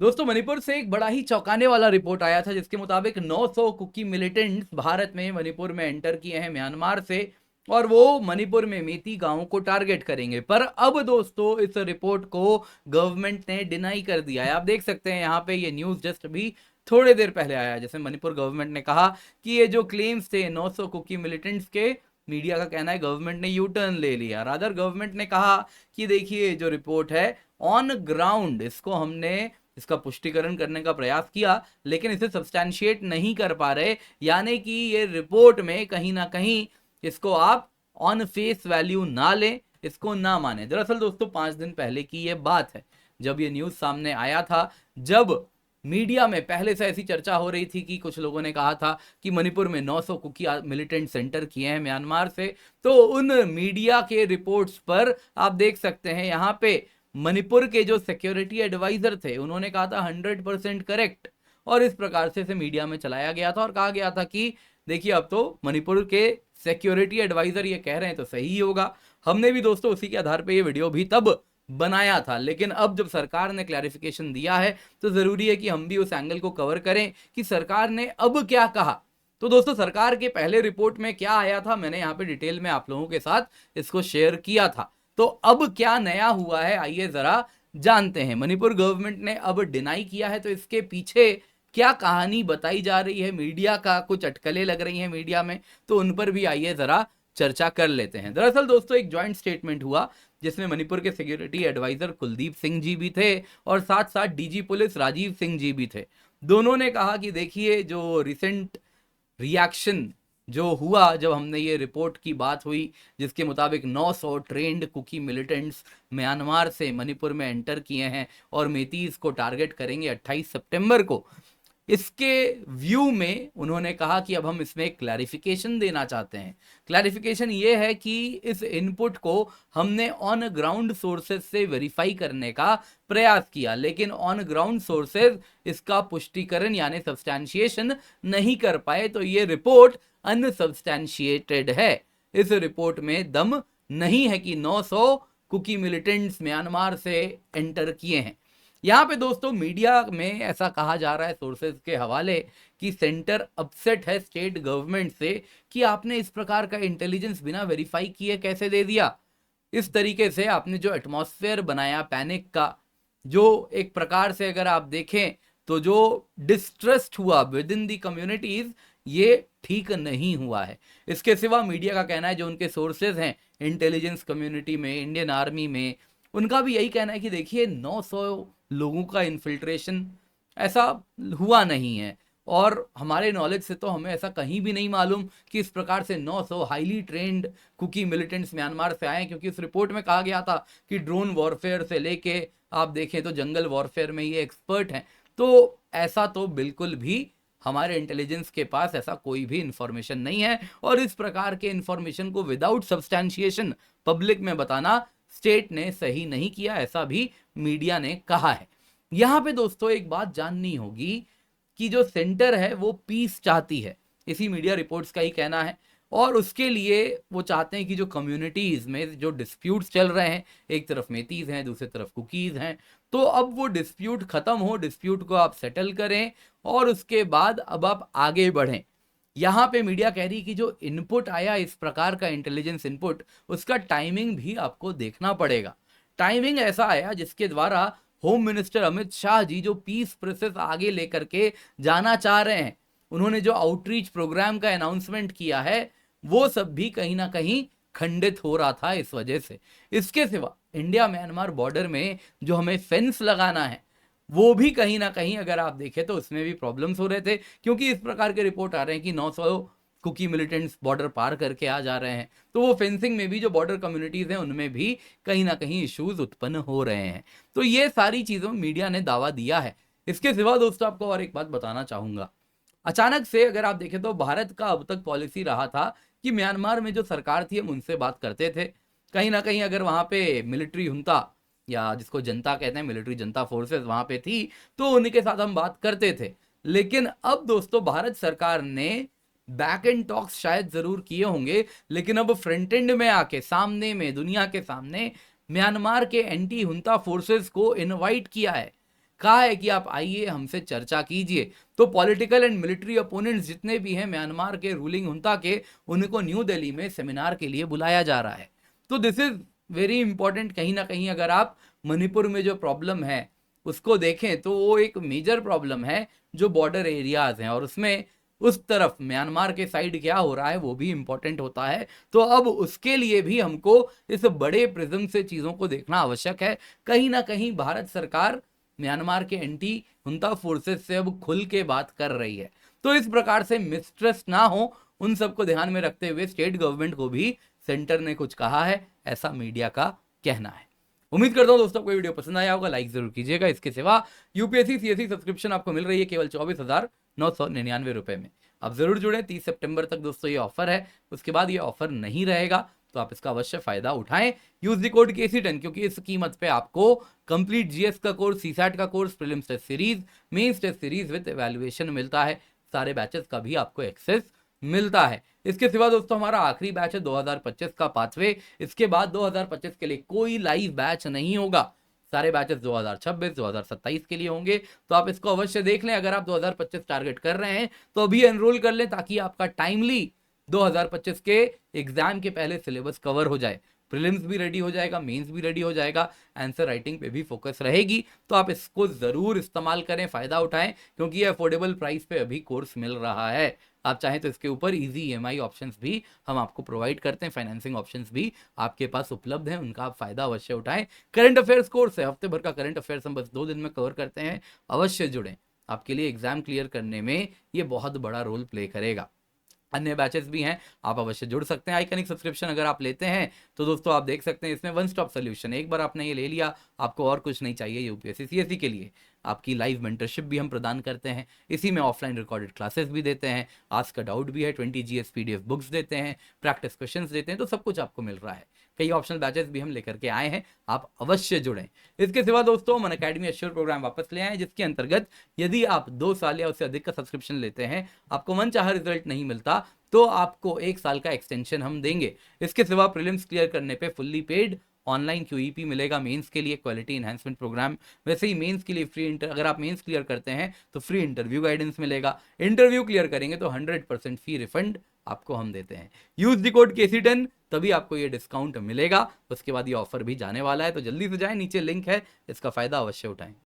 दोस्तों मणिपुर से एक बड़ा ही चौंकाने वाला रिपोर्ट आया था जिसके मुताबिक 900 कुकी मिलिटेंट्स भारत में मणिपुर में एंटर किए हैं म्यांमार से और वो मणिपुर में मेती गांवों को टारगेट करेंगे। पर अब दोस्तों इस रिपोर्ट को गवर्नमेंट ने डिनाई कर दिया है। आप देख सकते हैं यहाँ पे ये न्यूज जस्ट भी थोड़े देर पहले आया, जैसे मणिपुर गवर्नमेंट ने कहा कि ये जो क्लेम्स थे 900 कुकी मिलिटेंट्स के, मीडिया का कहना है गवर्नमेंट ने यू टर्न ले लिया। रादर गवर्नमेंट ने कहा कि देखिए जो रिपोर्ट है ऑन ग्राउंड इसको हमने इसका पुष्टिकरण करने का प्रयास किया लेकिन इसे सब्सटैंशिएट नहीं कर पा रहे, यानी कि ये रिपोर्ट में कहीं ना कहीं इसको आप ऑन फेस वैल्यू ना लें, इसको ना माने। दरअसल दोस्तों 5 दिन पहले की ये बात है जब ये न्यूज सामने आया था, जब मीडिया में पहले से ऐसी चर्चा हो रही थी कि कुछ लोगों ने कहा था कि मणिपुर में 900 कुकी मिलिटेंट सेंटर किए हैं म्यांमार से। तो उन मीडिया के रिपोर्ट्स पर आप देख सकते हैं यहाँ पे मणिपुर के जो सिक्योरिटी एडवाइजर थे उन्होंने कहा था 100% करेक्ट, और इस प्रकार से इसे मीडिया में चलाया गया था और कहा गया था कि देखिए अब तो मणिपुर के सिक्योरिटी एडवाइजर ये कह रहे हैं तो सही ही होगा। हमने भी दोस्तों उसी के आधार पे ये वीडियो भी तब बनाया था, लेकिन अब जब सरकार ने क्लैरिफिकेशन दिया है तो जरूरी है कि हम भी उस एंगल को कवर करें कि सरकार ने अब क्या कहा। तो दोस्तों सरकार के पहले रिपोर्ट में क्या आया था मैंने यहाँ पे डिटेल में आप लोगों के साथ इसको शेयर किया था। तो अब क्या नया हुआ है आइए जरा जानते हैं। मणिपुर गवर्नमेंट ने अब डिनाई किया है तो इसके पीछे क्या कहानी बताई जा रही है, मीडिया का कुछ अटकलें लग रही हैं मीडिया में, तो उन पर भी आइए जरा चर्चा कर लेते हैं। दरअसल दोस्तों एक ज्वाइंट स्टेटमेंट हुआ जिसमें मणिपुर के सिक्योरिटी एडवाइजर कुलदीप सिंह जी भी थे और साथ साथ डीजी पुलिस राजीव सिंह जी भी थे। दोनों ने कहा कि देखिए जो रिसेंट रिएक्शन जो हुआ जब हमने ये रिपोर्ट की बात हुई जिसके मुताबिक 900 ट्रेंड कुकी मिलिटेंट्स म्यांमार से मणिपुर में एंटर किए हैं और मेतीज को टारगेट करेंगे 28 सितंबर को, इसके व्यू में उन्होंने कहा कि अब हम इसमें क्लैरिफिकेशन देना चाहते हैं। क्लैरिफिकेशन ये है कि इस इनपुट को हमने ऑन ग्राउंड सोर्सेज से वेरीफाई करने का प्रयास किया लेकिन ऑन ग्राउंड सोर्सेज इसका पुष्टिकरण यानी सब्सटैंशिएशन नहीं कर पाए, तो ये रिपोर्ट अनसब्सटैंशिएटेड है। इस रिपोर्ट में दम नहीं है कि 900 कुकी मिलिटेंट्स म्यांमार से एंटर किए हैं। यहाँ पे दोस्तों मीडिया में ऐसा कहा जा रहा है सोर्सेज के हवाले कि सेंटर अपसेट है स्टेट गवर्नमेंट से कि आपने इस प्रकार का इंटेलिजेंस बिना वेरीफाई किए कैसे दे दिया। इस तरीके से आपने जो एटमॉस्फेयर बनाया पैनिक का, जो एक प्रकार से अगर आप देखें तो जो डिस्ट्रस्ट हुआ विद इन दी कम्युनिटीज, ये ठीक नहीं हुआ है। इसके सिवा मीडिया का कहना है जो उनके सोर्सेज हैं इंटेलिजेंस कम्युनिटी में, इंडियन आर्मी में, उनका भी यही कहना है कि देखिए 900 लोगों का इन्फिल्ट्रेशन ऐसा हुआ नहीं है और हमारे नॉलेज से तो हमें ऐसा कहीं भी नहीं मालूम कि इस प्रकार से 900 highly trained Kuki militants Myanmar से आए, क्योंकि उस रिपोर्ट में कहा गया था कि ड्रोन वॉरफेयर से लेके आप देखें तो जंगल वॉरफेयर में ये एक्सपर्ट हैं। तो ऐसा तो बिल्कुल भी हमारे इंटेलिजेंस के पास ऐसा कोई भी इंफॉर्मेशन नहीं है और इस प्रकार के इंफॉर्मेशन को विदाउट सब्सटैंशिएशन पब्लिक में बताना स्टेट ने सही नहीं किया, ऐसा भी मीडिया ने कहा है। यहां पे दोस्तों एक बात जाननी होगी कि जो सेंटर है वो पीस चाहती है, इसी मीडिया रिपोर्ट्स का ही कहना है, और उसके लिए वो चाहते हैं कि जो कम्युनिटीज में जो डिस्प्यूट्स चल रहे हैं, एक तरफ मेतीज हैं दूसरी तरफ कुकीज हैं, तो अब वो डिस्प्यूट खत्म हो, डिस्प्यूट को आप सेटल करें और उसके बाद अब आप आगे बढ़ें। यहाँ पे मीडिया कह रही कि जो इनपुट आया इस प्रकार का इंटेलिजेंस इनपुट, उसका टाइमिंग भी आपको देखना पड़ेगा। टाइमिंग ऐसा आया जिसके द्वारा होम मिनिस्टर अमित शाह जी जो पीस प्रोसेस आगे लेकर के जाना चाह रहे हैं, उन्होंने जो आउटरीच प्रोग्राम का अनाउंसमेंट किया है वो सब भी कहीं ना कहीं खंडित हो रहा था इस वजह से। इसके सिवा इंडिया म्यांमार बॉर्डर में जो हमें फेंस लगाना है वो भी कहीं ना कहीं अगर आप देखें तो उसमें भी प्रॉब्लम्स हो रहे थे, क्योंकि इस प्रकार के रिपोर्ट आ रहे हैं कि 900 कुकी मिलिटेंट्स बॉर्डर पार करके आ जा रहे हैं, तो वो फेंसिंग में भी जो बॉर्डर कम्युनिटीज हैं उनमें भी कहीं ना कहीं इश्यूज उत्पन्न हो रहे हैं। तो ये सारी चीज़ों मीडिया ने दावा दिया है। इसके सिवा दोस्तों आपको और एक बात बताना चाहूंगा, अचानक से अगर आप देखें तो भारत का अब तक पॉलिसी रहा था कि म्यांमार में जो सरकार थी हम उनसे बात करते थे, कहीं ना कहीं अगर वहां पे मिलिट्री हुंता या जिसको जनता कहते हैं मिलिट्री जनता फोर्सेस वहां पे थी तो उनके साथ हम बात करते थे। लेकिन अब दोस्तों भारत सरकार ने बैक एंड टॉक्स शायद जरूर किए होंगे लेकिन अब फ्रंट एंड में आके सामने में दुनिया के सामने म्यांमार के एंटी हुंता फोर्सेस को इनवाइट किया है। कहा है कि आप आइए हमसे चर्चा कीजिए। तो पॉलिटिकल एंड मिलिट्री अपोनेंट्स जितने भी हैं म्यांमार के रूलिंग हुंता के, उनको न्यू दिल्ली में सेमिनार के लिए बुलाया जा रहा है। तो दिस इज वेरी इंपॉर्टेंट। कहीं ना कहीं अगर आप मणिपुर में जो प्रॉब्लम है उसको देखें तो वो एक मेजर प्रॉब्लम है जो बॉर्डर एरियाज हैं, और उसमें उस तरफ म्यांमार के साइड क्या हो रहा है वो भी इंपॉर्टेंट होता है। तो अब उसके लिए भी हमको इस बड़े प्रिज्म से चीज़ों को देखना आवश्यक है। कहीं ना कहीं भारत सरकार म्यांमार के एंटी हुंता फोर्सेस से अब खुल के बात कर रही है। तो इस प्रकार से मिसट्रस्ट ना हो, उन सबको ध्यान में रखते हुए स्टेट गवर्नमेंट को भी सेंटर ने कुछ कहा है, ऐसा मीडिया का कहना है। उम्मीद करता हूं दोस्तों को वीडियो पसंद आया होगा, लाइक जरूर कीजिएगा। इसके सिवा यूपीएससी सीएससी सब्सक्रिप्शन आपको मिल रही है केवल 24,999 रुपए में। आप जरूर जुड़े। 30 सितंबर तक दोस्तों ये ऑफर है, उसके बाद ये ऑफर नहीं रहेगा, तो आप इसका अवश्य फायदा उठाएं। यूज द कोड KC10, क्योंकि इस कीमत पे आपको कंप्लीट जीएस का कोर्स, सीसैट का कोर्स, prelims test series, mains test series with evaluation मिलता है। सारे बैचेस का भी आपको एक्सेस मिलता है। इसके सिवा दोस्तों हमारा आखिरी बैच है 2025 का पाथवे। इसके बाद 2025 के लिए कोई लाइव बैच नहीं होगा। सारे बैचेस 2026 2027 के लिए होंगे, तो आप इसको अवश्य देख लें। अगर आप 2025 टारगेट कर रहे हैं तो अभी एनरोल कर लें, ताकि आपका टाइमली 2025 के एग्जाम के पहले सिलेबस कवर हो जाए। प्रीलिम्स भी रेडी हो जाएगा, मेंस भी रेडी हो जाएगा, आंसर राइटिंग पे भी फोकस रहेगी। तो आप इसको जरूर इस्तेमाल करें, फायदा उठाएं, क्योंकि ये अफोर्डेबल प्राइस पे अभी कोर्स मिल रहा है। आप चाहें तो इसके ऊपर इजी EMI ऑप्शंस भी हम आपको प्रोवाइड करते हैं, फाइनेंसिंग ऑप्शंस भी आपके पास उपलब्ध हैं, उनका आप फायदा अवश्य उठाएं। करंट अफेयर्स कोर्स है, हफ्ते भर का करंट अफेयर्स हम बस 2 दिन में कवर करते हैं, अवश्य जुड़ें। आपके लिए एग्जाम क्लियर करने में ये बहुत बड़ा रोल प्ले करेगा। अन्य बैचेस भी हैं, आप अवश्य जुड़ सकते हैं। आइकनिक सब्सक्रिप्शन अगर आप लेते हैं तो दोस्तों आप देख सकते हैं इसमें वन स्टॉप सोल्यूशन। एक बार आपने ये ले लिया, आपको और कुछ नहीं चाहिए यूपीएससी सीएससी के लिए। आपकी लाइव मेंटरशिप भी हम प्रदान करते हैं, इसी में ऑफलाइन रिकॉर्डेड क्लासेस भी देते हैं, आस्क का डाउट भी है, 20 GS PDF बुक्स देते हैं, प्रैक्टिस क्वेश्चंस देते हैं, तो सब कुछ आपको मिल रहा है। कई ऑप्शनल बैचेस भी हम लेकर के आए हैं, आप अवश्य जुड़ें। इसके सिवा दोस्तों मन अकेडमी एश्योर प्रोग्राम वापस ले आए, जिसके अंतर्गत यदि आप 2 साल या उससे अधिक का सब्सक्रिप्शन लेते हैं, आपको मनचाहा रिजल्ट नहीं मिलता, तो आपको 1 साल का एक्सटेंशन हम देंगे। इसके सिवा प्रीलिम्स क्लियर करने पे फुल्ली पेड ऑनलाइन QEP मिलेगा। मेंस के लिए क्वालिटी एनहांसमेंट प्रोग्राम, वैसे ही मेंस के लिए फ्री अगर आप मेंस क्लियर करते हैं तो फ्री इंटरव्यू गाइडेंस मिलेगा। इंटरव्यू क्लियर करेंगे तो 100% फी रिफंड आपको हम देते हैं। यूज द कोड KC10, तभी आपको ये डिस्काउंट मिलेगा। उसके बाद ये ऑफर भी जाने वाला है, तो जल्दी से जाएं, नीचे लिंक है, इसका फायदा अवश्य उठाएं।